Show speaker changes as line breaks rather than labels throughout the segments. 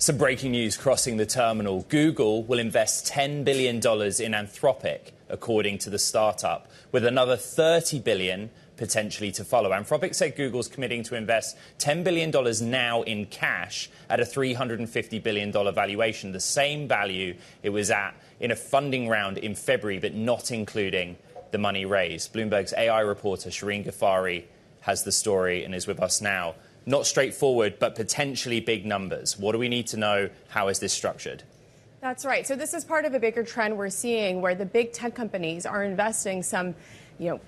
Some breaking news crossing the terminal. Google will invest $10 billion in Anthropic, according to the startup, with another $30 billion potentially to follow. Anthropic said Google's committing to invest $10 billion now in cash at a $350 billion valuation, the same value it was at in a funding round in February, but not including the money raised. Bloomberg's AI reporter Shirin Ghaffary has the story and is with us now. Not straightforward, but potentially big numbers. What do we need to know? How is this structured?
That's right. So this is part of a bigger trend we're seeing where the big tech companies are investing some,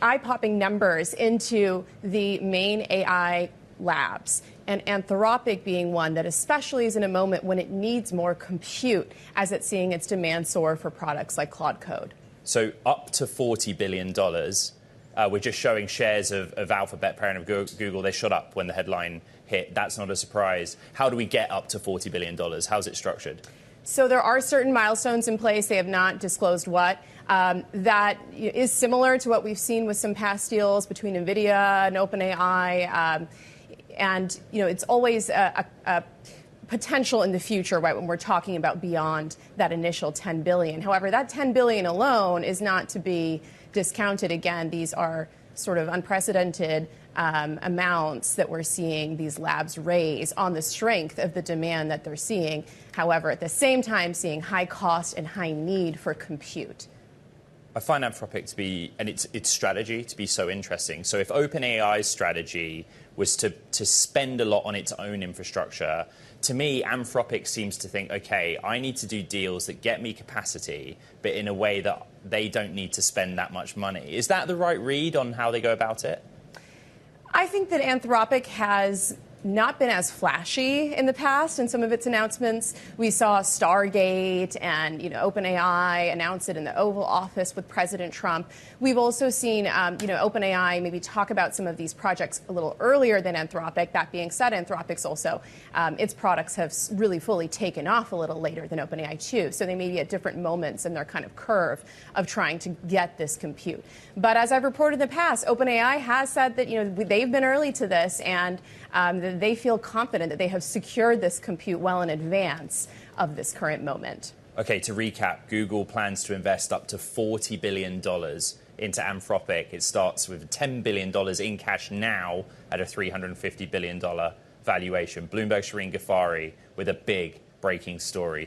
eye-popping numbers into the main AI labs, and Anthropic being one that especially is in a moment when it needs more compute as it's seeing its demand soar for products like Claude Code.
So up to $40 billion. We're just showing shares of Alphabet, parent of Google. They shot up when the headline hit. That's not a surprise. How do we get up to $40 billion? How's it structured?
So there are certain milestones in place. They have not disclosed what. That is similar to what we've seen with some past deals between NVIDIA and OpenAI. And, it's always a potential in the future, right, when we're talking about beyond that initial $10 billion. However, that $10 billion alone is not to be discounted. Again, these are sort of unprecedented amounts that we're seeing these labs raise on the strength of the demand that they're seeing. However, at the same time, seeing high cost and high need for compute.
I find Anthropic to be, and its strategy to be so interesting. So if OpenAI's strategy was to spend a lot on its own infrastructure, to me, Anthropic seems to think, OK, I need to do deals that get me capacity, but in a way that they don't need to spend that much money. Is that the right read on how they go about it?
I think that Anthropic has not been as flashy in the past in some of its announcements. We saw Stargate and OpenAI announce it in the Oval Office with President Trump. We've also seen OpenAI maybe talk about some of these projects a little earlier than Anthropic. That being said, Anthropic's also its products have really fully taken off a little later than OpenAI too. So they may be at different moments in their kind of curve of trying to get this compute. But as I've reported in the past, OpenAI has said that they've been early to this and they feel confident that they have secured this compute well in advance of this current moment.
OK, to recap, Google plans to invest up to $40 billion into Anthropic. It starts with $10 billion in cash now at a $350 billion valuation. Bloomberg's Shirin Ghaffary with a big breaking story.